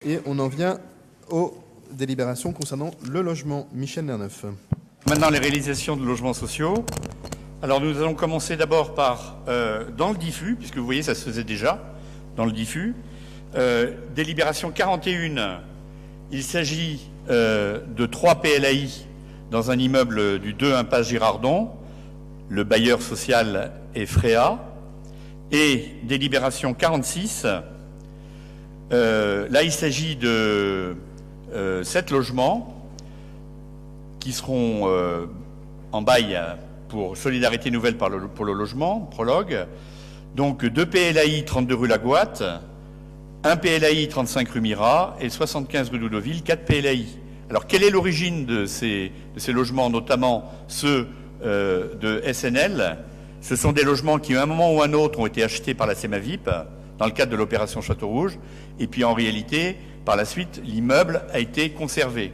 Et on en vient aux délibérations concernant le logement. Michel Lerneuf. Maintenant, les réalisations de logements sociaux. Alors, nous allons commencer d'abord par, dans le diffus, puisque vous voyez, ça se faisait déjà, dans le diffus. Délibération 41, il s'agit de 3 PLAI dans un immeuble du 2 impasse Girardon. Le bailleur social est Fréa. Et délibération 46, là, il s'agit de 7 logements qui seront en bail pour Solidarité Nouvelle pour le logement, prologue. Donc 2 PLAI 32 rue Lagoite, 1 PLAI 35 rue Mira et 75 rue Doudoville, 4 PLAI. Alors quelle est l'origine de ces logements, notamment ceux de SNL? Ce sont des logements qui, à un moment ou à un autre, ont été achetés par la CEMAVIP dans le cadre de l'opération Château Rouge. Et puis en réalité, par la suite, l'immeuble a été conservé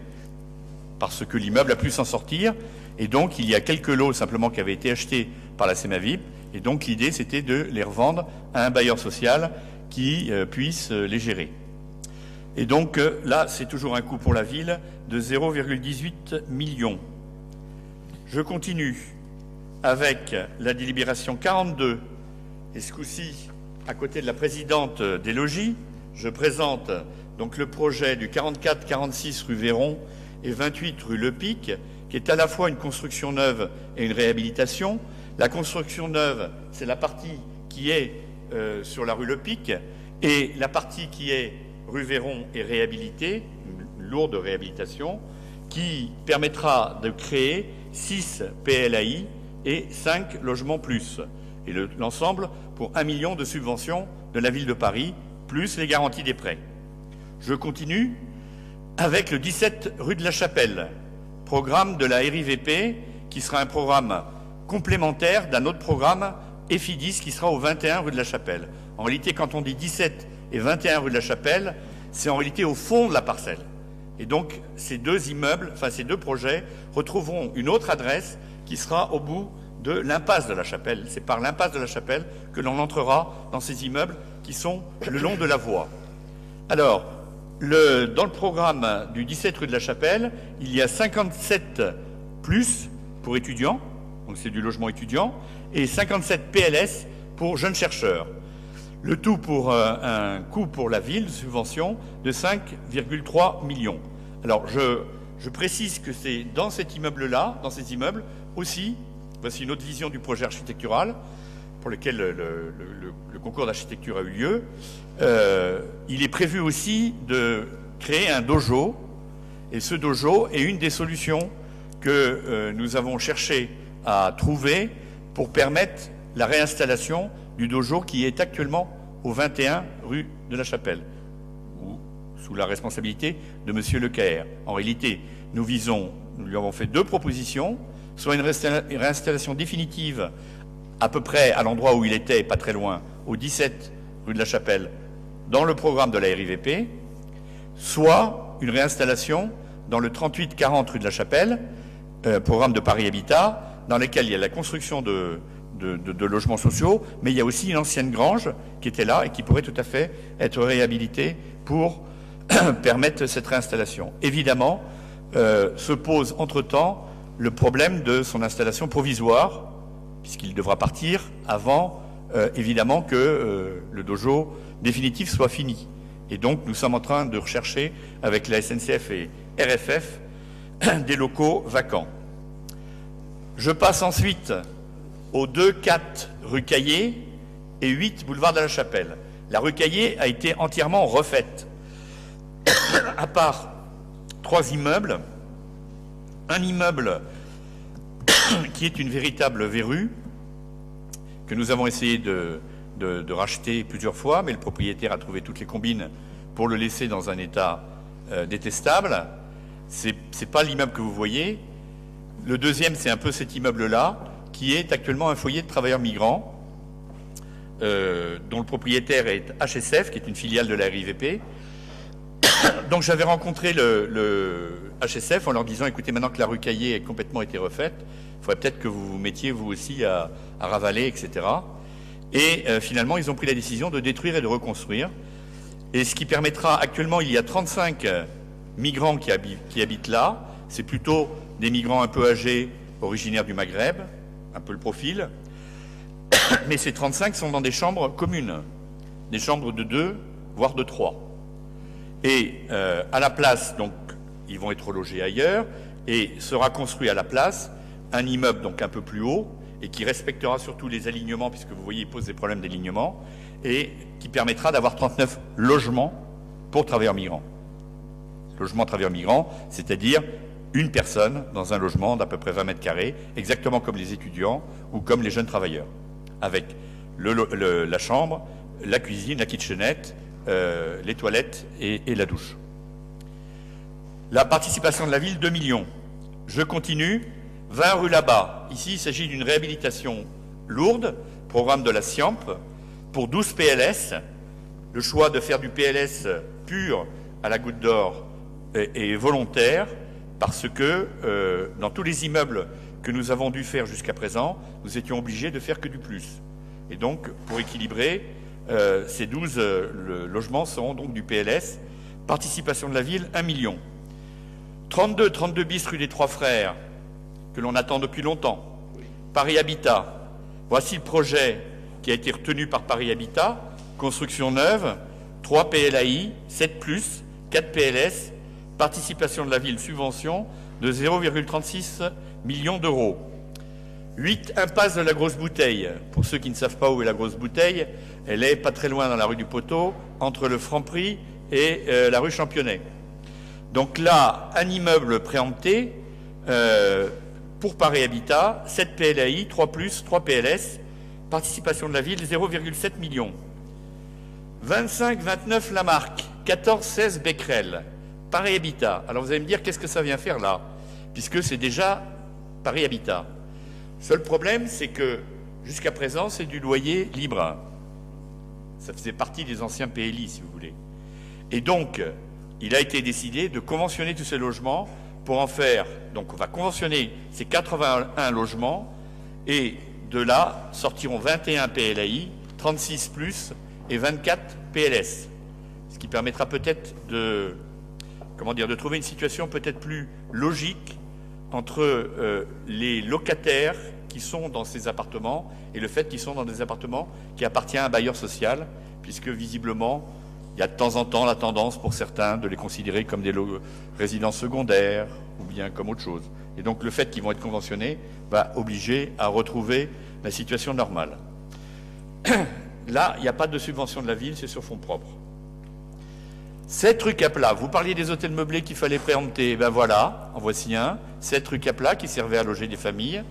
parce que l'immeuble a pu s'en sortir. Et donc, il y a quelques lots simplement qui avaient été achetés par la CEMAVIP. Et donc, l'idée, c'était de les revendre à un bailleur social qui puisse les gérer. Et donc, là, c'est toujours un coût pour la ville de 0,18 millions. Je continue avec la délibération 42. Et ce coup-ci, à côté de la présidente des logis, je présente donc le projet du 44-46 rue Véron et 28 rue Le Pic, qui est à la fois une construction neuve et une réhabilitation. La construction neuve, c'est la partie qui est sur la rue Le Pic, et la partie qui est rue Véron est réhabilitée, une lourde réhabilitation, qui permettra de créer 6 PLAI et 5 logements plus. Et l'ensemble pour 1 million de subventions de la ville de Paris, plus les garanties des prêts. Je continue avec le 17 rue de la Chapelle, programme de la RIVP, qui sera un programme complémentaire d'un autre programme, EFIDIS, qui sera au 21 rue de la Chapelle. En réalité, quand on dit 17 et 21 rue de la Chapelle, c'est en réalité au fond de la parcelle. Et donc, ces deux immeubles, enfin ces deux projets, retrouveront une autre adresse qui sera au bout de l'impasse de la Chapelle. C'est par l'impasse de la Chapelle que l'on entrera dans ces immeubles qui sont le long de la voie. Alors, dans le programme du 17 rue de la Chapelle, il y a 57 plus pour étudiants, donc c'est du logement étudiant, et 57 PLS pour jeunes chercheurs. Le tout pour un coût pour la ville de subvention de 5,3 millions. Alors, je précise que c'est dans cet immeuble-là, dans ces immeubles, aussi, voici une autre vision du projet architectural, pour lequel le concours d'architecture a eu lieu. Il est prévu aussi de créer un dojo, et ce dojo est une des solutions que nous avons cherché à trouver pour permettre la réinstallation du dojo qui est actuellement au 21 rue de la Chapelle, ou sous la responsabilité de M. Lecaer. En réalité, nous lui avons fait 2 propositions, soit une réinstallation définitive à peu près à l'endroit où il était, pas très loin, au 17 rue de la Chapelle, dans le programme de la RIVP, soit une réinstallation dans le 38-40 rue de la Chapelle, programme de Paris Habitat, dans lequel il y a la construction de logements sociaux, mais il y a aussi une ancienne grange qui était là et qui pourrait tout à fait être réhabilitée pour permettre cette réinstallation. Évidemment, se pose entre-temps le problème de son installation provisoire, puisqu'il devra partir avant, évidemment, que le dojo définitif soit fini. Et donc, nous sommes en train de rechercher, avec la SNCF et RFF, des locaux vacants. Je passe ensuite aux 2-4 rue Caillé et 8 boulevard de la Chapelle. La rue Caillé a été entièrement refaite, à part 3 immeubles. Un immeuble qui est une véritable verrue, que nous avons essayé de racheter plusieurs fois, mais le propriétaire a trouvé toutes les combines pour le laisser dans un état détestable. C'est pas l'immeuble que vous voyez. Le deuxième, c'est un peu cet immeuble-là, qui est actuellement un foyer de travailleurs migrants, dont le propriétaire est HSF, qui est une filiale de la RIVP. Donc j'avais rencontré le HSF en leur disant, écoutez, maintenant que la rue Caillé a complètement été refaite, il faudrait peut-être que vous vous mettiez vous aussi à ravaler, etc. Et finalement, ils ont pris la décision de détruire et de reconstruire. Et ce qui permettra, actuellement, il y a 35 migrants qui habitent là. C'est plutôt des migrants un peu âgés, originaires du Maghreb, un peu le profil. Mais ces 35 sont dans des chambres communes, des chambres de 2, voire de 3. Et à la place, donc, ils vont être logés ailleurs, et sera construit à la place un immeuble donc un peu plus haut, et qui respectera surtout les alignements, puisque vous voyez, il pose des problèmes d'alignement, et qui permettra d'avoir 39 logements pour travailleurs migrants. Logement travailleurs migrants, c'est-à-dire une personne dans un logement d'à peu près 20 mètres carrés, exactement comme les étudiants ou comme les jeunes travailleurs, avec la chambre, la cuisine, la kitchenette, les toilettes et la douche. La participation de la ville, 2 millions. Je continue. 20 rue Là-Bas. Ici, il s'agit d'une réhabilitation lourde, programme de la SCIAMP, pour 12 PLS. Le choix de faire du PLS pur à la goutte d'or est volontaire parce que dans tous les immeubles que nous avons dû faire jusqu'à présent, nous étions obligés de faire que du plus. Et donc, pour équilibrer, ces 12 logements seront donc du PLS. Participation de la ville, 1 million. 32 bis rue des Trois Frères, que l'on attend depuis longtemps. Paris Habitat. Voici le projet qui a été retenu par Paris Habitat. Construction neuve, 3 PLAI, 7+, 4 PLS, participation de la ville, subvention de 0,36 millions d'euros. 8 impasse de la Grosse Bouteille. Pour ceux qui ne savent pas où est la Grosse Bouteille, elle est pas très loin dans la rue du Poteau, entre le Franprix et la rue Championnet. Donc là, un immeuble préempté pour Paris Habitat, 7 PLAI, 3+, 3 PLS, participation de la ville, 0,7 millions. 25-29 Lamarck, 14-16 Becquerel, Paris Habitat. Alors vous allez me dire, qu'est-ce que ça vient faire là? Puisque c'est déjà Paris Habitat. Seul problème, c'est que jusqu'à présent, c'est du loyer libre. Ça faisait partie des anciens PLI, si vous voulez. Et donc, il a été décidé de conventionner tous ces logements pour en faire, donc on va conventionner ces 81 logements, et de là sortiront 21 PLAI, 36+, et 24 PLS. Ce qui permettra peut-être de trouver une situation peut-être plus logique entre les locataires qui sont dans ces appartements et le fait qu'ils sont dans des appartements qui appartiennent à un bailleur social, puisque visiblement, il y a de temps en temps la tendance pour certains de les considérer comme des résidences secondaires ou bien comme autre chose. Et donc le fait qu'ils vont être conventionnés va obliger à retrouver la situation normale. Là, il n'y a pas de subvention de la ville, c'est sur fonds propres. 7 rue Capla, vous parliez des hôtels meublés qu'il fallait préempter, ben voilà, en voici un. 7 rue Capla qui servait à loger des familles.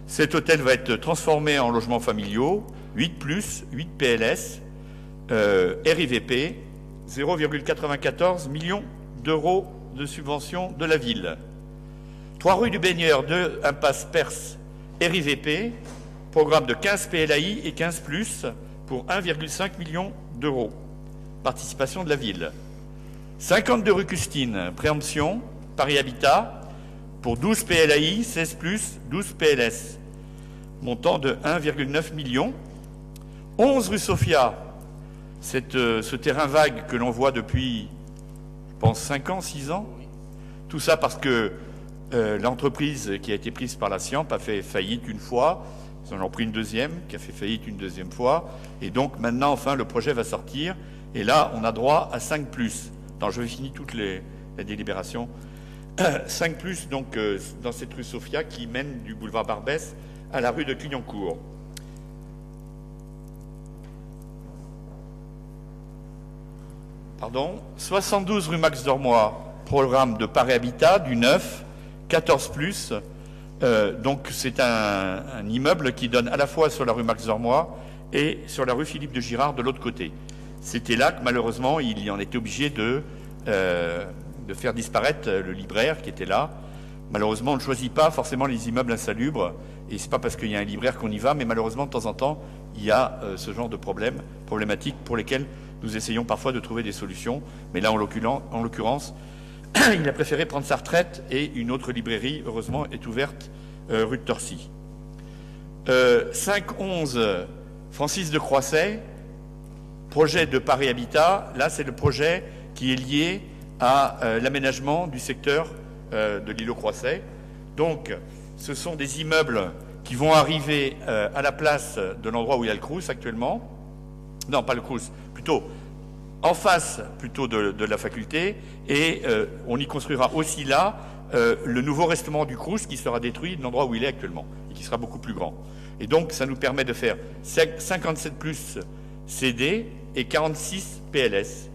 Cet hôtel va être transformé en logements familiaux, 8+, 8 PLS, RIVP, 0,94 millions d'euros de subvention de la ville. 3 rue du Baigneur, 2 impasse Perse, RIVP, programme de 15 PLAI et 15+, pour 1,5 million d'euros. Participation de la ville. 52 rue Custine, préemption, Paris Habitat, pour 12 PLAI, 16+, 12 PLS. Montant de 1,9 million. 11 rue Sophia, ce terrain vague que l'on voit depuis, je pense, 5 ans, 6 ans. Tout ça parce que l'entreprise qui a été prise par la SCIAMP a fait faillite une fois. Ils en ont pris une deuxième, qui a fait faillite une deuxième fois. Et donc maintenant, enfin, le projet va sortir. Et là, on a droit à 5+. Attends, je vais finir toutes les délibérations. 5+, donc, dans cette rue Sophia qui mène du boulevard Barbès à la rue de Clignancourt. Pardon. 72 rue Max Dormoy, programme de Paris Habitat, du 9, 14+. Donc c'est un immeuble qui donne à la fois sur la rue Max Dormoy et sur la rue Philippe de Girard de l'autre côté. C'était là que malheureusement il en était obligé de faire disparaître le libraire qui était là. Malheureusement on ne choisit pas forcément les immeubles insalubres et c'est pas parce qu'il y a un libraire qu'on y va, mais malheureusement de temps en temps il y a ce genre de problématiques pour lesquelles nous essayons parfois de trouver des solutions. Mais là en l'occurrence il a préféré prendre sa retraite et une autre librairie, heureusement, est ouverte rue de Torcy. 5-11 Francis de Croisset, projet de Paris Habitat, là, c'est le projet qui est lié à l'aménagement du secteur de l'îlot Croisset. Donc, ce sont des immeubles qui vont arriver à la place de l'endroit où il y a le Crous actuellement. Non, pas le Crous, plutôt en face plutôt de la faculté. Et on y construira aussi là le nouveau restaurant du Crous qui sera détruit de l'endroit où il est actuellement et qui sera beaucoup plus grand. Et donc, ça nous permet de faire 57 plus CD et 46 PLS.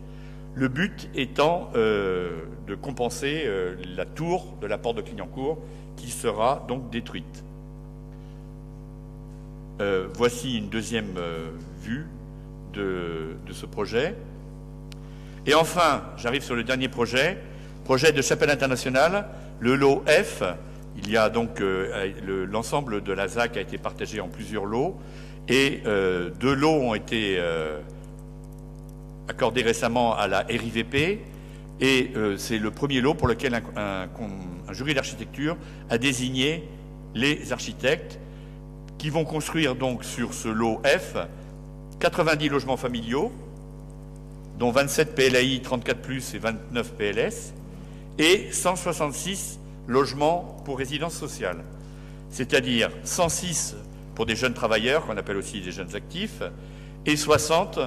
Le but étant de compenser la tour de la porte de Clignancourt qui sera donc détruite. Voici une deuxième vue de ce projet. Et enfin, j'arrive sur le dernier projet de Chapelle Internationale, le lot F. Il y a donc l'ensemble de la ZAC a été partagé en plusieurs lots et 2 lots ont été accordés récemment à la RIVP et c'est le premier lot pour lequel un jury d'architecture a désigné les architectes qui vont construire donc sur ce lot F 90 logements familiaux, dont 27 PLAI 34+, et 29 PLS, et 166 logements pour résidence sociale, c'est-à-dire 106 pour des jeunes travailleurs, qu'on appelle aussi des jeunes actifs, et 60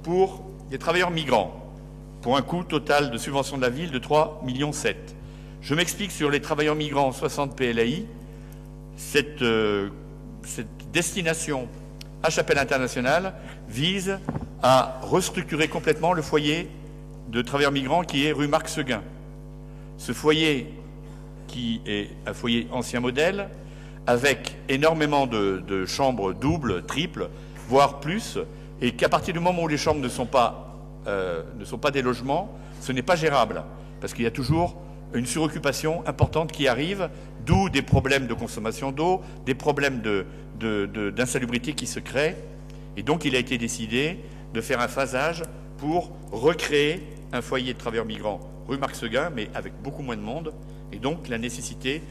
pour des travailleurs migrants, pour un coût total de subvention de la ville de 3,7 millions. Je m'explique sur les travailleurs migrants, 60 PLAI, cette destination à Chapelle Internationale vise à restructurer complètement le foyer de travailleurs migrants qui est rue Marc Seguin. Ce foyer qui est un foyer ancien modèle, avec énormément de chambres doubles, triples, voire plus, et qu'à partir du moment où les chambres ne sont pas des logements, ce n'est pas gérable, parce qu'il y a toujours une suroccupation importante qui arrive, d'où des problèmes de consommation d'eau, des problèmes d'insalubrité qui se créent. Et donc il a été décidé de faire un phasage pour recréer un foyer de travailleurs migrants rue Marc Seguin, mais avec beaucoup moins de monde. Et donc la nécessité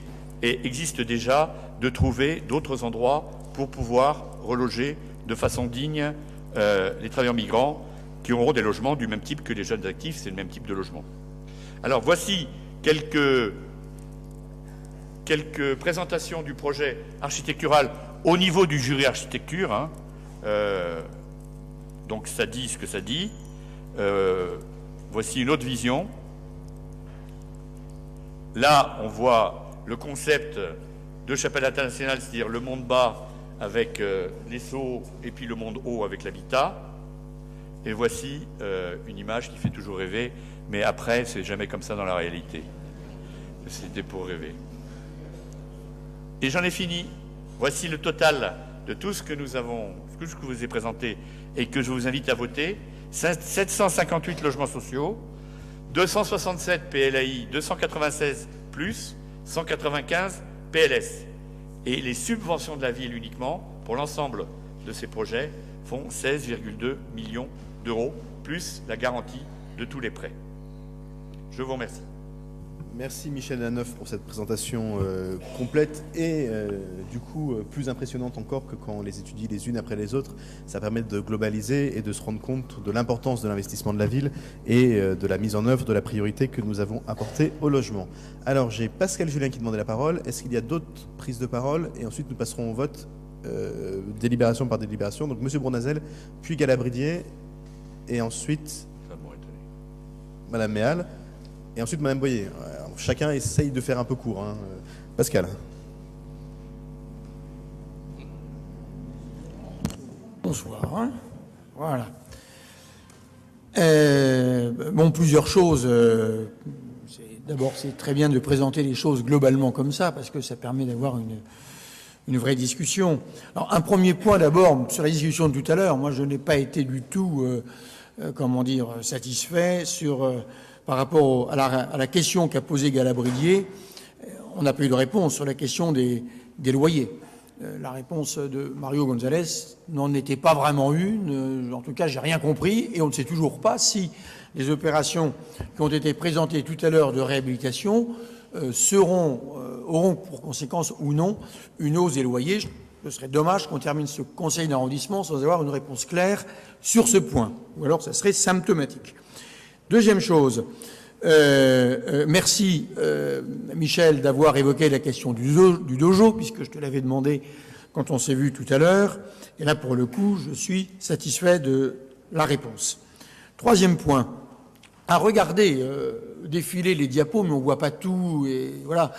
existe déjà de trouver d'autres endroits pour pouvoir reloger de façon digne les travailleurs migrants qui auront des logements du même type que les jeunes actifs, c'est le même type de logement. Alors voici quelques présentations du projet architectural au niveau du jury architecture. Hein. Donc ça dit ce que ça dit. Voici une autre vision. Là, on voit le concept de Chapelle Internationale, c'est-à-dire le monde bas avec les seaux et puis le monde haut avec l'habitat. Et voici une image qui fait toujours rêver, mais après, c'est jamais comme ça dans la réalité. C'était pour rêver. Et j'en ai fini. Voici le total de tout ce que nous avons, ce que je vous ai présenté et que je vous invite à voter. 758 logements sociaux, 267 PLAI, 296 plus, 195 PLS. Et les subventions de la ville uniquement, pour l'ensemble de ces projets, font 16,2 millions d'euros, plus la garantie de tous les prêts. Je vous remercie. Merci Michel Laneuf pour cette présentation complète et du coup plus impressionnante encore que quand on les étudie les unes après les autres. Ça permet de globaliser et de se rendre compte de l'importance de l'investissement de la ville et de la mise en œuvre de la priorité que nous avons apportée au logement. Alors j'ai Pascal Julien qui demandait la parole. Est-ce qu'il y a d'autres prises de parole? Et ensuite nous passerons au vote délibération par délibération. Donc Monsieur Bournazel, puis Galabridier et ensuite Madame Méal et ensuite Madame Boyer. Alors, chacun essaye de faire un peu court. Hein. Pascal. Bonsoir. Hein. Voilà. Bon, plusieurs choses. D'abord, c'est très bien de présenter les choses globalement comme ça, parce que ça permet d'avoir une vraie discussion. Alors, un premier point d'abord, sur la discussion de tout à l'heure, moi je n'ai pas été du tout, satisfait par rapport à la question qu'a posée Galabridier. On n'a pas eu de réponse sur la question des loyers. La réponse de Mario Gonzalez n'en était pas vraiment une. En tout cas, j'ai rien compris et on ne sait toujours pas si les opérations qui ont été présentées tout à l'heure de réhabilitation auront pour conséquence ou non une hausse des loyers. ce serait dommage qu'on termine ce conseil d'arrondissement sans avoir une réponse claire sur ce point. Ou alors, ça serait symptomatique. Deuxième chose, merci Michel d'avoir évoqué la question du dojo, puisque je te l'avais demandé quand on s'est vu tout à l'heure. Et là, pour le coup, je suis satisfait de la réponse. Troisième point, à regarder défiler les diapos, mais on ne voit pas tout, et voilà.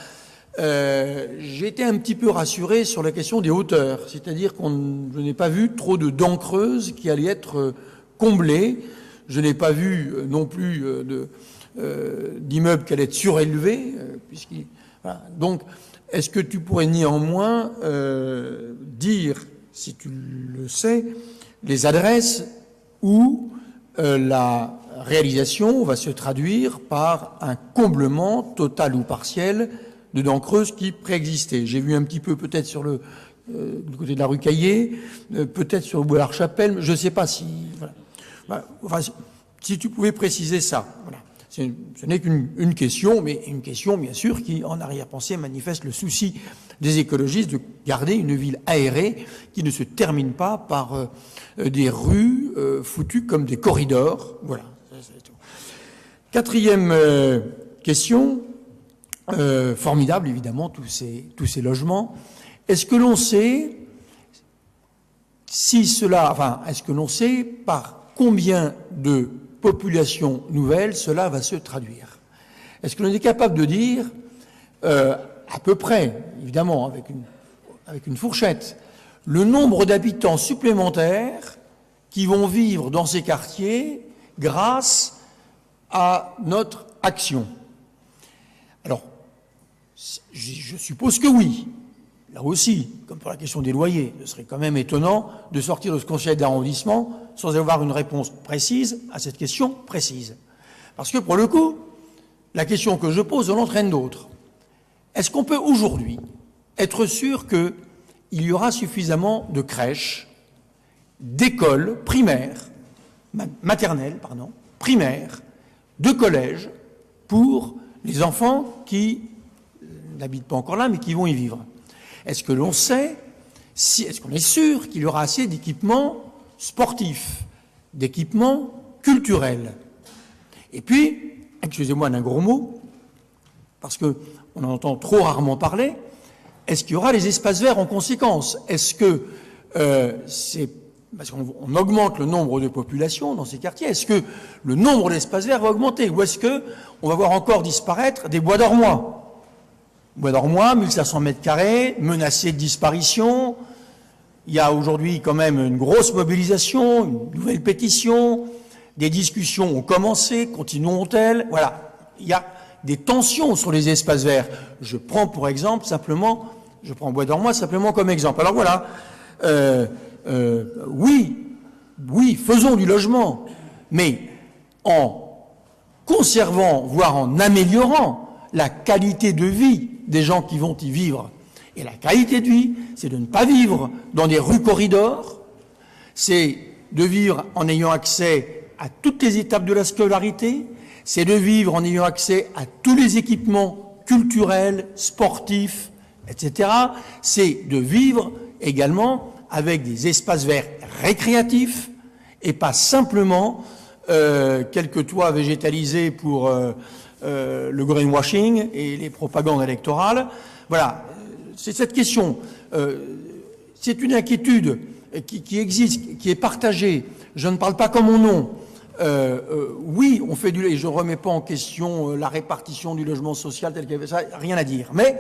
J'ai été un petit peu rassuré sur la question des hauteurs, c'est-à-dire je n'ai pas vu trop de dents creuses qui allaient être comblées. Je n'ai pas vu non plus d'immeubles qui allaient être surélevés. Voilà. Donc, est-ce que tu pourrais néanmoins dire, si tu le sais, les adresses où la réalisation va se traduire par un comblement total ou partiel de dents creuses qui préexistaient? J'ai vu un petit peu peut-être sur du côté de la rue Caillé, peut-être sur le boulevard Chapelle, je ne sais pas si... Voilà. Enfin, si tu pouvais préciser ça. Voilà. Ce n'est qu'une question, mais une question, bien sûr, qui, en arrière-pensée, manifeste le souci des écologistes de garder une ville aérée qui ne se termine pas par des rues foutues comme des corridors. Voilà. C'est tout. Quatrième question, formidable, évidemment, tous ces logements. Est-ce que l'on sait est-ce que l'on sait par combien de populations nouvelles cela va se traduire? Est-ce que l'on est capable de dire, à peu près, évidemment, avec une fourchette, le nombre d'habitants supplémentaires qui vont vivre dans ces quartiers grâce à notre action? Alors, je suppose que oui. Là aussi, comme pour la question des loyers, ce serait quand même étonnant de sortir de ce conseil d'arrondissement sans avoir une réponse précise à cette question précise. Parce que, pour le coup, la question que je pose en entraîne d'autres. Est-ce qu'on peut aujourd'hui être sûr qu'il y aura suffisamment de crèches, d'écoles primaires, primaires, de collèges, pour les enfants qui n'habitent pas encore là, mais qui vont y vivre? Est-ce que l'on sait, est-ce qu'on est sûr qu'il y aura assez d'équipements sportifs, d'équipements culturels? Et puis, excusez-moi d'un gros mot, parce qu'on en entend trop rarement parler, est-ce qu'il y aura les espaces verts en conséquence? Est-ce que parce qu'on augmente le nombre de populations dans ces quartiers, est-ce que le nombre d'espaces verts va augmenter? Ou est-ce qu'on va voir encore disparaître des bois dormois? Bois dormois, 1500 mètres carrés, menacés de disparition. Il y a aujourd'hui quand même une grosse mobilisation, une nouvelle pétition, des discussions ont commencé, continueront-elles? Voilà, il y a des tensions sur les espaces verts. Je prends bois dormois simplement comme exemple. Alors voilà, oui, faisons du logement, mais en conservant, voire en améliorant la qualité de vie des gens qui vont y vivre. Et la qualité de vie, c'est de ne pas vivre dans des rues corridors, c'est de vivre en ayant accès à toutes les étapes de la scolarité, c'est de vivre en ayant accès à tous les équipements culturels, sportifs, etc. C'est de vivre également avec des espaces verts récréatifs et pas simplement quelques toits végétalisés pour le greenwashing et les propagandes électorales. Voilà, c'est cette question. C'est une inquiétude qui existe, qui est partagée. Je ne parle pas comme mon nom. Oui, on fait et je ne remets pas en question la répartition du logement social tel qu'il y avait ça, rien à dire. Mais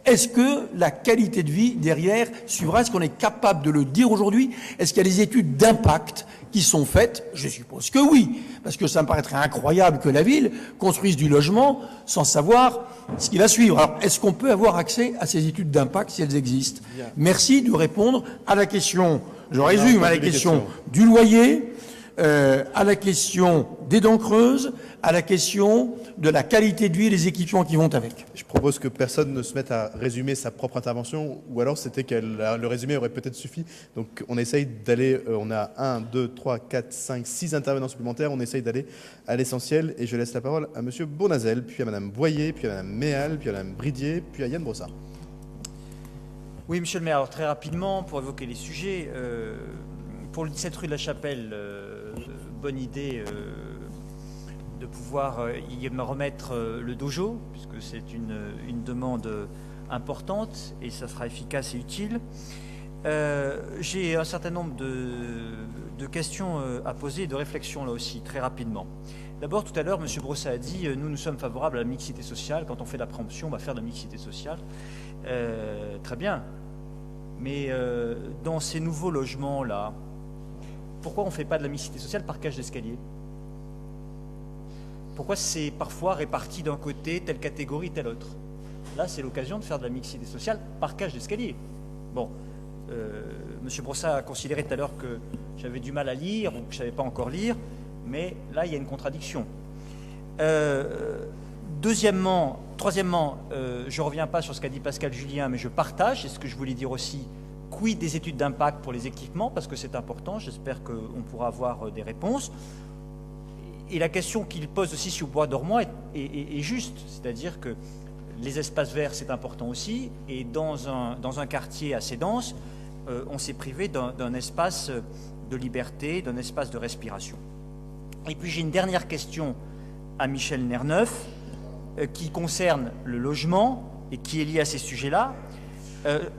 est-ce que la qualité de vie derrière suivra? Est-ce qu'on est capable de le dire aujourd'hui? Est-ce qu'il y a des études d'impact qui sont faites? Je suppose que oui, parce que ça me paraîtrait incroyable que la ville construise du logement sans savoir ce qui va suivre. Alors, est-ce qu'on peut avoir accès à ces études d'impact si elles existent? Merci de répondre à la question, je résume, à la question du loyer, à la question des dents creuses, à la question de la qualité de vie et des équipements qui vont avec. Je propose que personne ne se mette à résumer sa propre intervention, ou alors c'était que le résumé aurait peut-être suffi. Donc on essaye d'aller, on a 1, 2, 3, 4, 5, 6 intervenants supplémentaires, on essaye d'aller à l'essentiel, et je laisse la parole à Monsieur Bournazel, puis à Madame Boyer, puis à Madame Méal, puis à Madame Bridier, puis à Yann Brossard. Oui, monsieur le maire, alors très rapidement, pour évoquer les sujets, pour le 17 rue de la Chapelle, bonne idée de pouvoir y remettre le dojo, puisque c'est une demande importante et ça sera efficace et utile. J'ai un certain nombre de questions à poser et de réflexions là aussi, très rapidement. D'abord, tout à l'heure, M. Brossat a dit nous sommes favorables à la mixité sociale. Quand on fait de la préemption, on va faire de la mixité sociale. Très bien. Mais dans ces nouveaux logements-là, pourquoi on ne fait pas de la mixité sociale par cage d'escalier? Pourquoi c'est parfois réparti d'un côté, telle catégorie, telle autre? Là, c'est l'occasion de faire de la mixité sociale par cage d'escalier. Bon, M. Brossat a considéré tout à l'heure que j'avais du mal à lire ou que je ne savais pas encore lire, mais là, il y a une contradiction. Troisièmement, je ne reviens pas sur ce qu'a dit Pascal Julien, mais je partage, et ce que je voulais dire aussi, quid des études d'impact pour les équipements, parce que c'est important, j'espère qu'on pourra avoir des réponses. Et la question qu'il pose aussi sur Bois d'Ormois est juste, c'est-à-dire que les espaces verts, c'est important aussi, et dans un quartier assez dense, on s'est privé d'un espace de liberté, d'un espace de respiration. Et puis j'ai une dernière question à Michel Nerneuf, qui concerne le logement et qui est lié à ces sujets-là.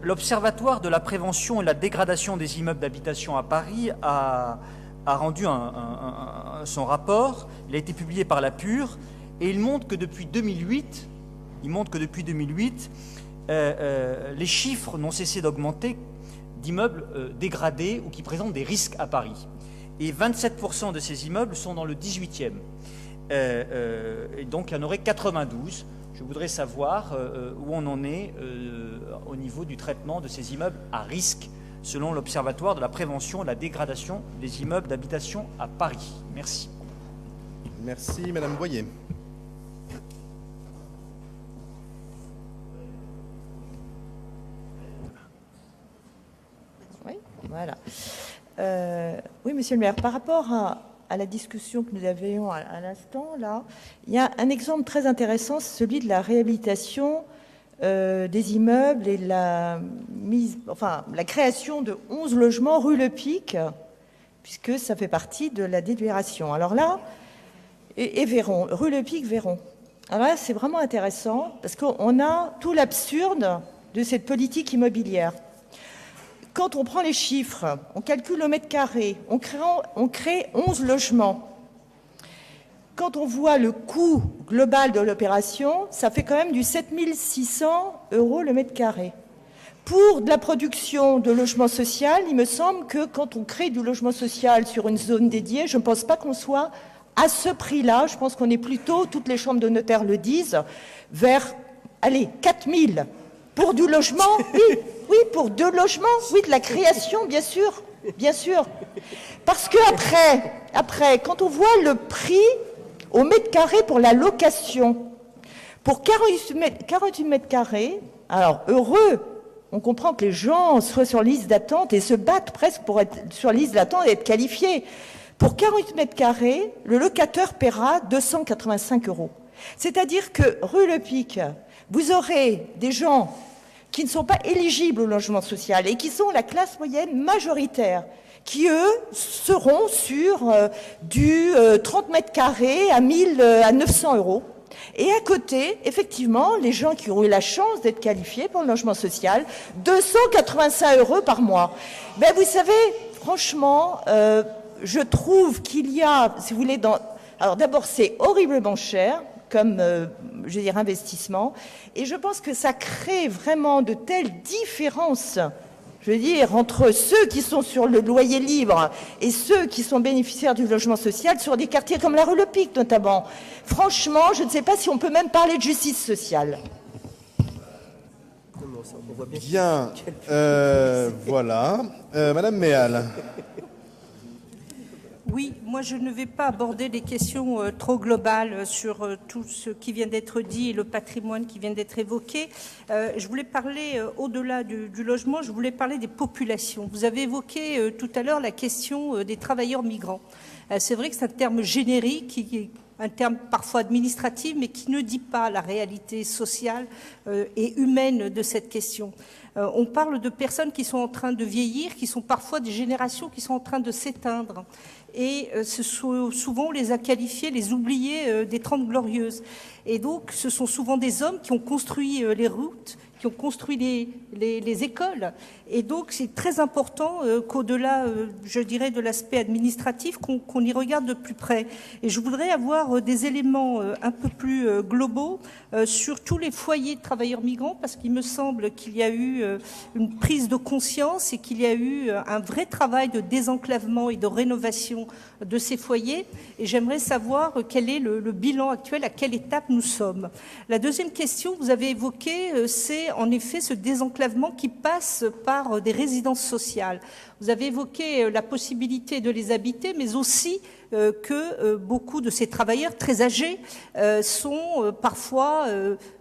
L'Observatoire de la prévention et la dégradation des immeubles d'habitation à Paris a rendu son rapport. Il a été publié par la PUR et il montre que depuis 2008, les chiffres n'ont cessé d'augmenter d'immeubles dégradés ou qui présentent des risques à Paris. Et 27% de ces immeubles sont dans le 18e. Et donc, il y en aurait 92. Je voudrais savoir où on en est au niveau du traitement de ces immeubles à risque, selon l'Observatoire de la prévention et de la dégradation des immeubles d'habitation à Paris. Merci. Merci, Madame Boyer. Oui, voilà. Oui, monsieur le maire, par rapport à la discussion que nous avions à l'instant, là, il y a un exemple très intéressant, c'est celui de la réhabilitation des immeubles et la création de 11 logements rue Le Pic, puisque ça fait partie de la délibération. Alors là, et Véron, rue Le Pic, Véron. Alors là, c'est vraiment intéressant, parce qu'on a tout l'absurde de cette politique immobilière. Quand on prend les chiffres, on calcule au mètre carré, on crée 11 logements. Quand on voit le coût global de l'opération, ça fait quand même du 7 600 € le mètre carré. Pour de la production de logement social, il me semble que quand on crée du logement social sur une zone dédiée, je ne pense pas qu'on soit à ce prix-là. Je pense qu'on est plutôt, toutes les chambres de notaires le disent, vers, 4 000 pour du logement, oui, pour 2 logements, oui, de la création, bien sûr. Parce que après, quand on voit le prix au mètre carré pour la location, pour 48 mètres carrés, alors heureux, on comprend que les gens soient sur liste d'attente et se battent presque pour être sur liste d'attente et être qualifiés. Pour 48 mètres carrés, le locateur paiera 285 €. C'est-à-dire que rue Le Pic, vous aurez des gens qui ne sont pas éligibles au logement social et qui sont la classe moyenne majoritaire, qui, eux, seront sur du 30 mètres carrés à 900 €. Et à côté, effectivement, les gens qui ont eu la chance d'être qualifiés pour le logement social, 285 € par mois. Ben, vous savez, franchement, je trouve qu'il y a, si vous voulez, alors d'abord, c'est horriblement cher comme, investissement. Et je pense que ça crée vraiment de telles différences, entre ceux qui sont sur le loyer libre et ceux qui sont bénéficiaires du logement social sur des quartiers comme la rue Le Pic, notamment. Franchement, je ne sais pas si on peut même parler de justice sociale. Bien, voilà. Madame Méal. Oui, moi je ne vais pas aborder des questions trop globales sur tout ce qui vient d'être dit et le patrimoine qui vient d'être évoqué. Je voulais parler, au-delà du logement, je voulais parler des populations. Vous avez évoqué tout à l'heure la question des travailleurs migrants. C'est vrai que c'est un terme générique un terme parfois administratif, mais qui ne dit pas la réalité sociale et humaine de cette question. On parle de personnes qui sont en train de vieillir, qui sont parfois des générations qui sont en train de s'éteindre. Et souvent, on les a qualifiés, les oubliés des 30 Glorieuses. Et donc, ce sont souvent des hommes qui ont construit les routes, qui ont construit les écoles. Et donc, c'est très important qu'au-delà, je dirais, de l'aspect administratif, qu'on y regarde de plus près. Et je voudrais avoir des éléments un peu plus globaux sur tous les foyers de travailleurs migrants, parce qu'il me semble qu'il y a eu une prise de conscience et qu'il y a eu un vrai travail de désenclavement et de rénovation de ces foyers. Et j'aimerais savoir quel est le bilan actuel, à quelle étape nous sommes. La deuxième question que vous avez évoquée, c'est en effet ce désenclavement qui passe par des résidences sociales. Vous avez évoqué la possibilité de les habiter, mais aussi que beaucoup de ces travailleurs très âgés sont parfois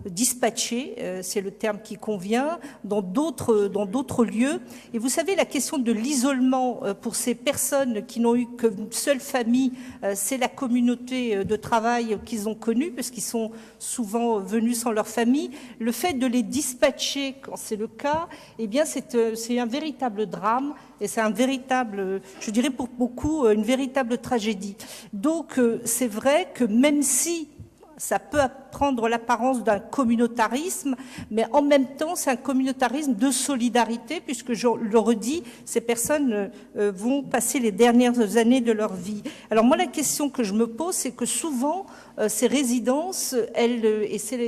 dispatchés, c'est le terme qui convient, dans d'autres lieux. Et vous savez, la question de l'isolement pour ces personnes qui n'ont eu qu'une seule famille, c'est la communauté de travail qu'ils ont connue, parce qu'ils sont souvent venus sans leur famille. Le fait de les dispatcher, quand c'est le cas, eh bien c'est un véritable drame. Et c'est un véritable, je dirais pour beaucoup, une véritable tragédie. Donc c'est vrai que même si ça peut prendre l'apparence d'un communautarisme, mais en même temps, c'est un communautarisme de solidarité, puisque, je le redis, ces personnes vont passer les dernières années de leur vie. Alors moi, la question que je me pose, c'est que souvent, ces résidences,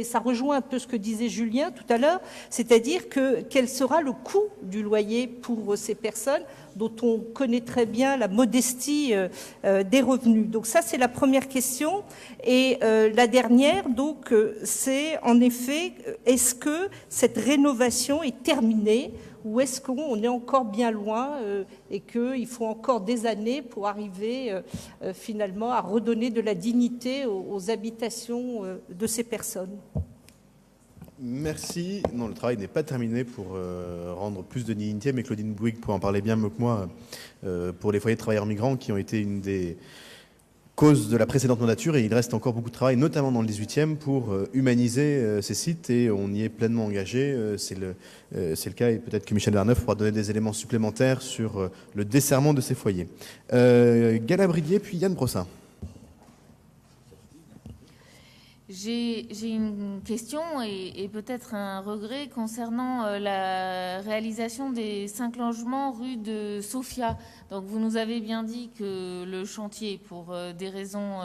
ça rejoint un peu ce que disait Julien tout à l'heure, c'est-à-dire quel sera le coût du loyer pour ces personnes dont on connaît très bien la modestie des revenus. Donc ça, c'est la première question. Et la dernière, donc, c'est en effet, est-ce que cette rénovation est terminée ou est-ce qu'on est encore bien loin et qu'il faut encore des années pour arriver finalement à redonner de la dignité aux habitations de ces personnes ? Merci. Non, le travail n'est pas terminé pour rendre plus de dignité, mais Claudine Bouygues pourrait en parler bien mieux que moi pour les foyers de travailleurs migrants qui ont été une des causes de la précédente mandature, et il reste encore beaucoup de travail, notamment dans le 18e, pour humaniser ces sites, et on y est pleinement engagé. C'est le cas, et peut-être que Michel Verneuf pourra donner des éléments supplémentaires sur le desserrement de ces foyers. Galabridier, puis Yann Brossin. J'ai une question et peut-être un regret concernant la réalisation des 5 logements rue de Sofia. Donc vous nous avez bien dit que le chantier, pour des raisons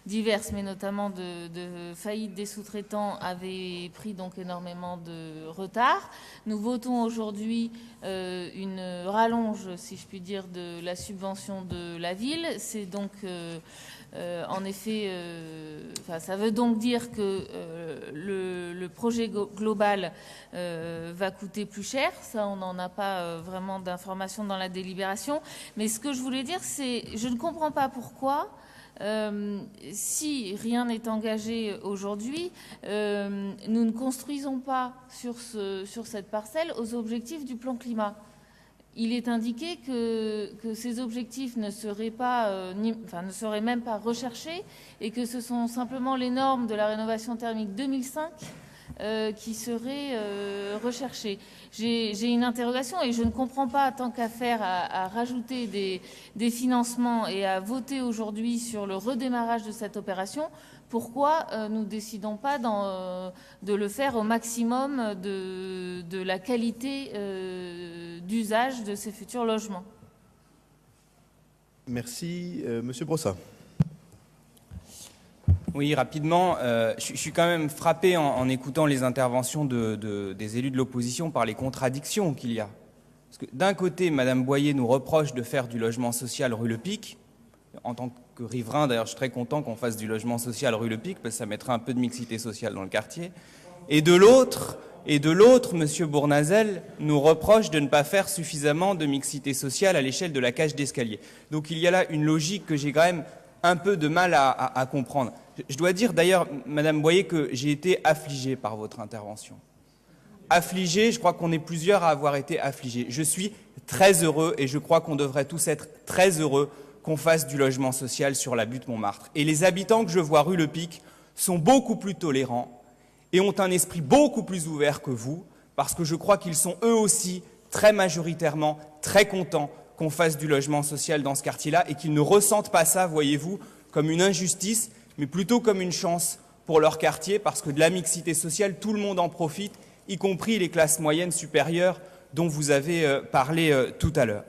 diverses, mais notamment de faillite des sous-traitants, avait pris donc énormément de retard. Nous votons aujourd'hui une rallonge, si je puis dire, de la subvention de la ville. C'est donc en effet, ça veut donc dire que le projet global va coûter plus cher. Ça, on n'en a pas vraiment d'informations dans la délibération. Mais ce que je voulais dire, c'est je ne comprends pas pourquoi, si rien n'est engagé aujourd'hui, nous ne construisons pas sur cette parcelle aux objectifs du plan climat. Il est indiqué que ces objectifs ne seraient ne seraient même pas recherchés et que ce sont simplement les normes de la rénovation thermique 2005 qui seraient recherchées. J'ai une interrogation et je ne comprends pas, tant qu'à faire, à rajouter des financements et à voter aujourd'hui sur le redémarrage de cette opération. Pourquoi nous ne décidons pas de le faire au maximum de la qualité d'usage de ces futurs logements? Merci. Monsieur Brossin. Oui, rapidement. Je suis quand même frappé en écoutant les interventions des élus de l'opposition par les contradictions qu'il y a. Parce que d'un côté, Madame Boyer nous reproche de faire du logement social rue Le Pic. En tant que riverain, d'ailleurs, je suis très content qu'on fasse du logement social rue Le Pic, parce que ça mettrait un peu de mixité sociale dans le quartier. Et de l'autre, M. Bournazel nous reproche de ne pas faire suffisamment de mixité sociale à l'échelle de la cage d'escalier. Donc il y a là une logique que j'ai quand même un peu de mal à comprendre. Je dois dire d'ailleurs, Madame Boyer, que j'ai été affligé par votre intervention. Affligé, je crois qu'on est plusieurs à avoir été affligés. Je suis très heureux et je crois qu'on devrait tous être très heureux qu'on fasse du logement social sur la butte Montmartre. Et les habitants que je vois rue Le Pic sont beaucoup plus tolérants et ont un esprit beaucoup plus ouvert que vous, parce que je crois qu'ils sont eux aussi très majoritairement très contents qu'on fasse du logement social dans ce quartier-là et qu'ils ne ressentent pas ça, voyez-vous, comme une injustice, mais plutôt comme une chance pour leur quartier, parce que de la mixité sociale, tout le monde en profite, y compris les classes moyennes supérieures dont vous avez parlé tout à l'heure.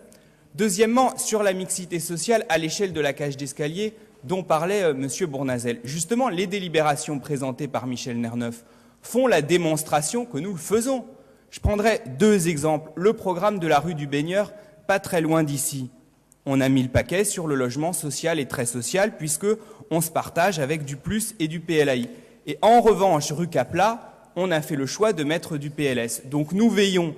Deuxièmement, sur la mixité sociale à l'échelle de la cage d'escalier dont parlait M. Bournazel. Justement, les délibérations présentées par Michel Nerneuf font la démonstration que nous le faisons. Je prendrai 2 exemples. Le programme de la rue du Baigneur, pas très loin d'ici. On a mis le paquet sur le logement social et très social, puisqu'on se partage avec du plus et du PLAI. Et en revanche, rue Capla, on a fait le choix de mettre du PLS. Donc nous veillons,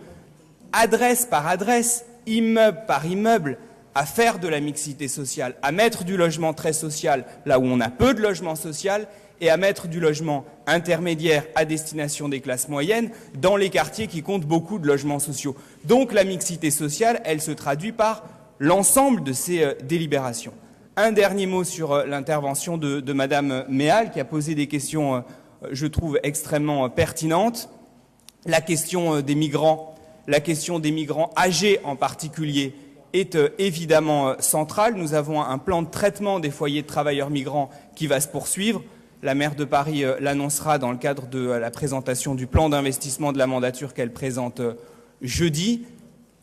adresse par adresse, immeuble par immeuble, à faire de la mixité sociale, à mettre du logement très social là où on a peu de logement social et à mettre du logement intermédiaire à destination des classes moyennes dans les quartiers qui comptent beaucoup de logements sociaux. Donc la mixité sociale, elle se traduit par l'ensemble de ces délibérations. Un dernier mot sur l'intervention de Madame Méal, qui a posé des questions, je trouve, extrêmement pertinentes. La question des migrants âgés en particulier, est évidemment centrale. Nous avons un plan de traitement des foyers de travailleurs migrants qui va se poursuivre. La maire de Paris l'annoncera dans le cadre de la présentation du plan d'investissement de la mandature qu'elle présente jeudi.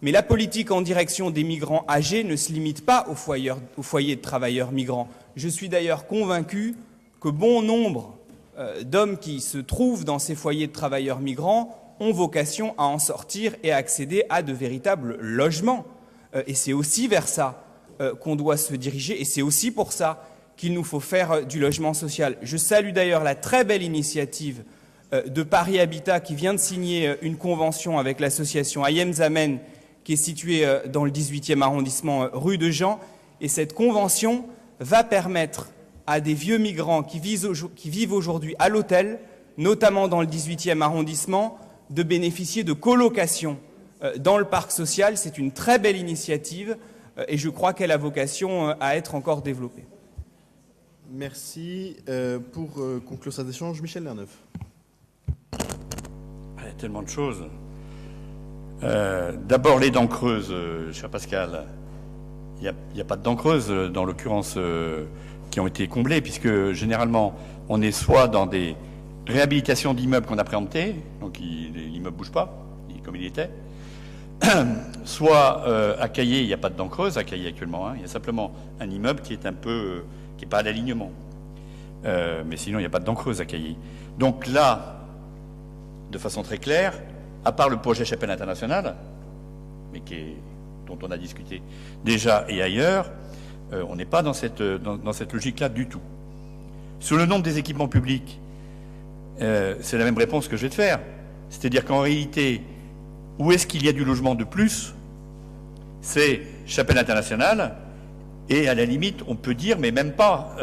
Mais la politique en direction des migrants âgés ne se limite pas aux foyers de travailleurs migrants. Je suis d'ailleurs convaincu que bon nombre d'hommes qui se trouvent dans ces foyers de travailleurs migrants ont vocation à en sortir et à accéder à de véritables logements. Et c'est aussi vers ça qu'on doit se diriger, et c'est aussi pour ça qu'il nous faut faire du logement social. Je salue d'ailleurs la très belle initiative de Paris Habitat qui vient de signer une convention avec l'association Hayem Zamen qui est située dans le 18e arrondissement rue de Jean. Et cette convention va permettre à des vieux migrants qui vivent aujourd'hui à l'hôtel, notamment dans le 18e arrondissement, de bénéficier de colocation dans le parc social. C'est une très belle initiative et je crois qu'elle a vocation à être encore développée. Merci. Pour conclure cet échange, Michel Nerneuf. Il y a tellement de choses. D'abord, les dents creuses, cher Pascal. Il n'y a pas de dents creuses, dans l'occurrence, qui ont été comblées, puisque généralement, on est soit dans des réhabilitations d'immeubles qu'on a préemptés, donc l'immeuble ne bouge pas, comme il était, soit à Caillé, il n'y a pas de dents creuses, à Caillé actuellement, il y a simplement un immeuble qui est qui n'est pas à l'alignement. Mais sinon, il n'y a pas de dents creuses à Caillé. Donc là, de façon très claire, à part le projet Chapelle Internationale, mais dont on a discuté déjà et ailleurs, on n'est pas dans cette logique-là du tout. Sur le nombre des équipements publics, c'est la même réponse que je vais te faire. C'est-à-dire qu'en réalité, où est-ce qu'il y a du logement de plus? C'est Chapelle Internationale et à la limite, on peut dire, mais même pas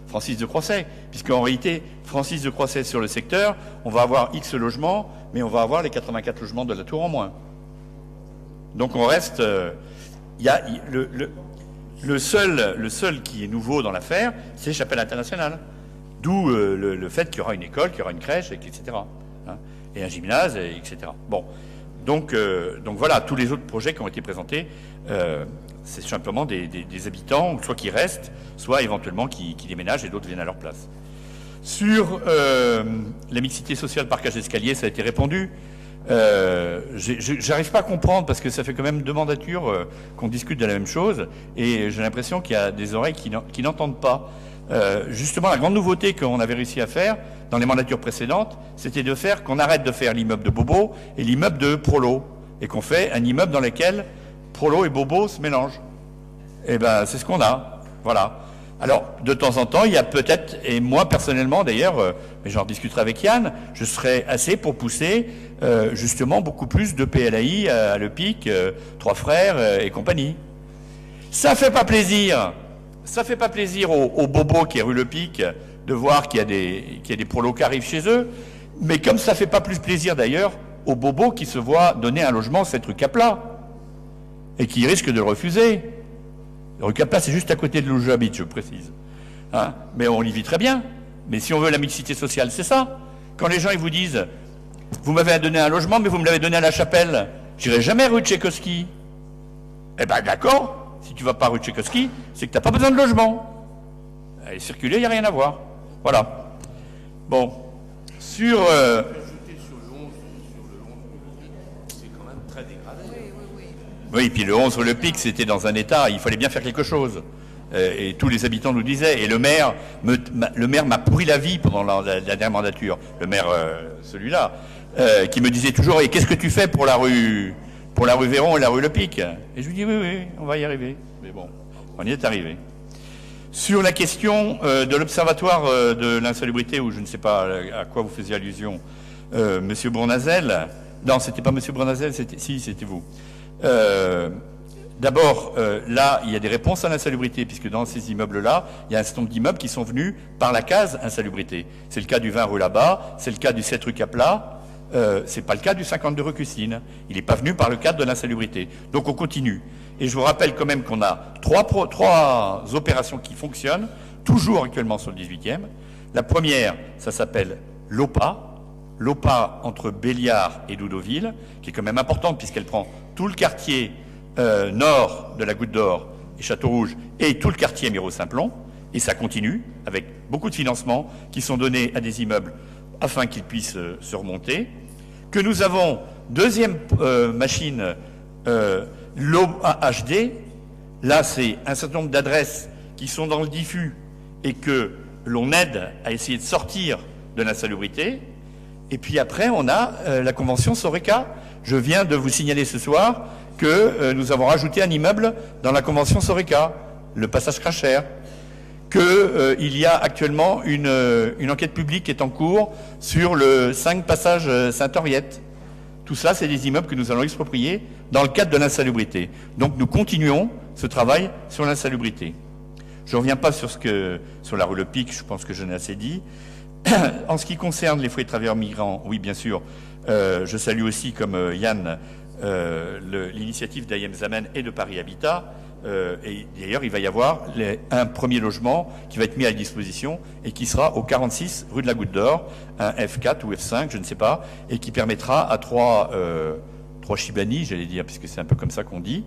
Francis de Croisset, puisqu'en réalité, Francis de Croisset sur le secteur, on va avoir X logements, mais on va avoir les 84 logements de la tour en moins. Donc on reste... le seul qui est nouveau dans l'affaire, c'est Chapelle Internationale. D'où le fait qu'il y aura une école, qu'il y aura une crèche, etc. Hein, et un gymnase, etc. Bon. Donc voilà, tous les autres projets qui ont été présentés, c'est simplement des habitants, soit qui restent, soit éventuellement qui déménagent et d'autres viennent à leur place. Sur la mixité sociale par cage d'escalier, ça a été répondu. J'arrive pas à comprendre parce que ça fait quand même 2 mandatures qu'on discute de la même chose et j'ai l'impression qu'il y a des oreilles qui n'entendent pas. Justement, la grande nouveauté qu'on avait réussi à faire dans les mandatures précédentes, c'était de faire qu'on arrête de faire l'immeuble de Bobo et l'immeuble de Prolo et qu'on fait un immeuble dans lequel Prolo et Bobo se mélangent. Et ben, c'est ce qu'on a. Voilà. Alors, de temps en temps, il y a peut-être, et moi personnellement d'ailleurs, mais j'en discuterai avec Yann, je serais assez pour pousser justement beaucoup plus de PLAI à Le Pic, Trois Frères et compagnie. Ça fait pas plaisir. Ça fait pas plaisir aux bobos qui est rue Le Pic de voir qu'il y a des prolos qui arrivent chez eux, mais comme ça fait pas plus plaisir d'ailleurs aux bobos qui se voient donner un logement cette rue Capla et qui risquent de le refuser. Rue Capla, c'est juste à côté de là où j'habite, je précise. Hein, mais on y vit très bien. Mais si on veut la mixité sociale, c'est ça. Quand les gens ils vous disent, vous m'avez donné un logement, mais vous me l'avez donné à la Chapelle, j'irai jamais rue Tchaïkovski. Eh ben d'accord, si tu vas pas rue Tchaïkovski, c'est que tu n'as pas besoin de logement. Et circuler, il n'y a rien à voir. Voilà. Bon. Sur... Oui, puis le 11 rue Le Pic, c'était dans un état, il fallait bien faire quelque chose. Et tous les habitants nous disaient. Et le maire m'a pourri la vie pendant la dernière mandature. Le maire, celui-là, qui me disait toujours, et qu'est-ce que tu fais pour la rue Véron et la rue Le Pic? Et je lui dis, oui, on va y arriver. Mais bon, on y est arrivé. Sur la question de l'observatoire de l'insalubrité, où je ne sais pas à quoi vous faisiez allusion, Monsieur Bournazel, non, c'était pas Monsieur Bournazel, c'était vous. D'abord, là, il y a des réponses à l'insalubrité, puisque dans ces immeubles-là, il y a un certain nombre d'immeubles qui sont venus par la case insalubrité. C'est le cas du 20 rue là-bas, c'est le cas du 7 rue Capla, c'est pas le cas du 52 rue Custine. Il n'est pas venu par le cadre de l'insalubrité. Donc on continue. Et je vous rappelle quand même qu'on a trois opérations qui fonctionnent, toujours actuellement sur le 18e. La première, ça s'appelle l'OPA entre Béliard et Doudoville, qui est quand même importante puisqu'elle prend tout le quartier nord de la Goutte d'Or et Château-Rouge et tout le quartier Miro-Simplon. Et ça continue avec beaucoup de financements qui sont donnés à des immeubles afin qu'ils puissent se remonter. Que nous avons, deuxième machine, l'OAHD. Là, c'est un certain nombre d'adresses qui sont dans le diffus et que l'on aide à essayer de sortir de l'insalubrité. Et puis après, on a la convention Soreca. Je viens de vous signaler ce soir que nous avons rajouté un immeuble dans la convention Soreca, le passage Cracher, qu'il y a actuellement une enquête publique qui est en cours sur le 5 passage Sainte-Henriette. Tout ça, c'est des immeubles que nous allons exproprier dans le cadre de l'insalubrité. Donc nous continuons ce travail sur l'insalubrité. Je ne reviens pas sur la rue Le Pic, je pense que je n'ai assez dit. En ce qui concerne les foyers de travailleurs migrants, oui, bien sûr, je salue aussi, comme Yann, l'initiative d'Ayem Zaman et de Paris Habitat. Et d'ailleurs, il va y avoir un premier logement qui va être mis à disposition et qui sera au 46 rue de la Goutte d'Or, un F4 ou F5, je ne sais pas, et qui permettra à trois Chibani, j'allais dire, puisque c'est un peu comme ça qu'on dit,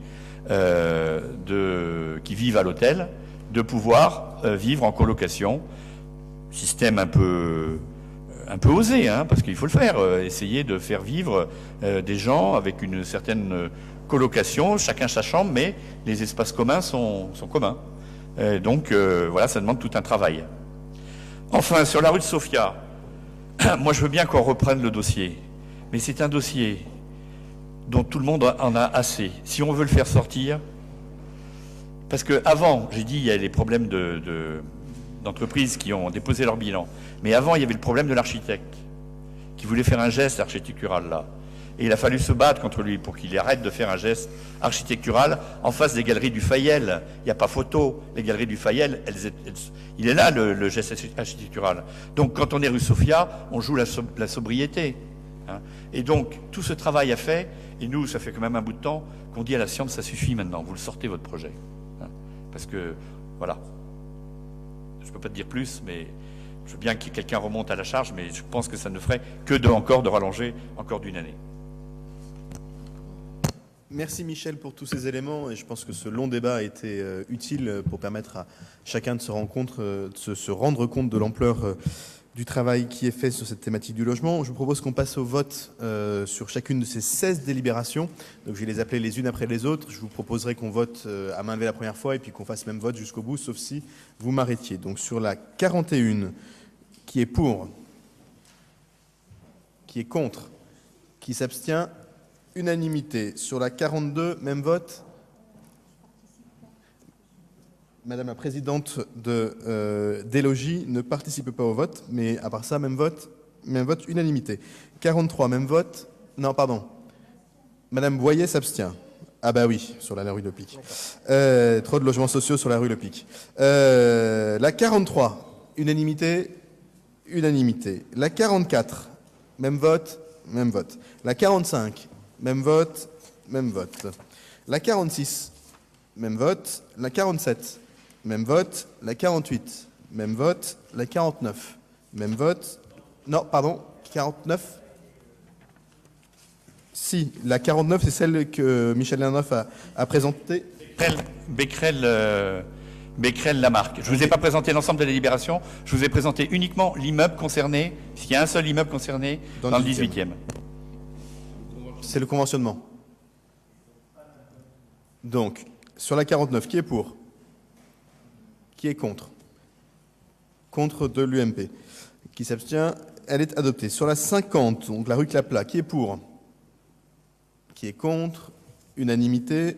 qui vivent à l'hôtel, de pouvoir vivre en colocation. Système un peu osé, hein, parce qu'il faut le faire, essayer de faire vivre des gens avec une certaine colocation, chacun sa chambre, mais les espaces communs sont communs. Donc voilà, ça demande tout un travail. Enfin, sur la rue de Sofia, moi je veux bien qu'on reprenne le dossier, mais c'est un dossier dont tout le monde en a assez. Si on veut le faire sortir, parce qu'avant, j'ai dit, il y a les problèmes d'entreprises qui ont déposé leur bilan. Mais avant, il y avait le problème de l'architecte qui voulait faire un geste architectural là. Et il a fallu se battre contre lui pour qu'il arrête de faire un geste architectural en face des galeries du Fayel. Il n'y a pas photo. Les galeries du Fayel, il est là le geste architectural. Donc quand on est rue Sofia, on joue la sobriété. Hein. Et donc tout ce travail a fait, et nous, ça fait quand même un bout de temps qu'on dit à la science, ça suffit maintenant, vous le sortez votre projet. Hein. Parce que, voilà. Je ne peux pas te dire plus, mais je veux bien que quelqu'un remonte à la charge, mais je pense que ça ne ferait que de rallonger encore d'une année. Merci Michel pour tous ces éléments, et je pense que ce long débat a été utile pour permettre à chacun de se rendre compte de l'ampleur du travail qui est fait sur cette thématique du logement. Je vous propose qu'on passe au vote sur chacune de ces 16 délibérations. Donc je vais les appeler les unes après les autres. Je vous proposerai qu'on vote à main levée la première fois et puis qu'on fasse même vote jusqu'au bout, sauf si vous m'arrêtiez. Donc sur la 41, qui est pour, qui est contre, qui s'abstient, unanimité. Sur la 42, même vote. Madame la présidente des logis ne participe pas au vote, mais à part ça, même vote, unanimité. 43, même vote. Non, pardon. Madame Boyer s'abstient. Ah bah oui, sur la rue Le Pic. Trop de logements sociaux sur la rue Le Pic. La 43, unanimité. La 44, même vote. La 45, même vote. La 46, Même vote. La 47. Même vote. La 48. Même vote. La 49. Même vote. Non, pardon. 49. Si, la 49, c'est celle que Michel Lanoff a présentée. Becquerel-Lamarque. Je ne vous ai pas présenté l'ensemble de la délibération, je vous ai présenté uniquement l'immeuble concerné, puisqu'il y a un seul immeuble concerné dans le 18e. C'est le conventionnement. Donc, sur la 49, qui est pour? Qui est contre? Contre de l'UMP. Qui s'abstient? Elle est adoptée. Sur la 50, donc la rue Claplat, qui est pour? Qui est contre? Unanimité.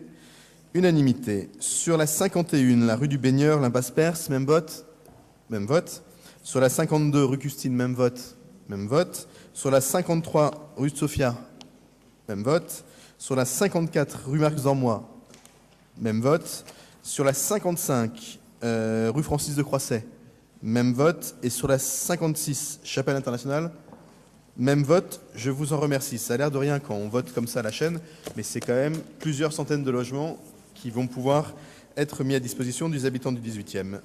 Unanimité. Sur la 51, la rue du Baigneur, l'impasse Perse, même vote. Même vote. Sur la 52, rue Custine, même vote. Même vote. Sur la 53, rue de Sofia, même vote. Sur la 54, rue Marx-Dormois, même vote. Sur la 55, rue Francis de Croisset, même vote. Et sur la 56, Chapelle Internationale, même vote. Je vous en remercie. Ça a l'air de rien quand on vote comme ça à la chaîne, mais c'est quand même plusieurs centaines de logements qui vont pouvoir être mis à disposition des habitants du 18e.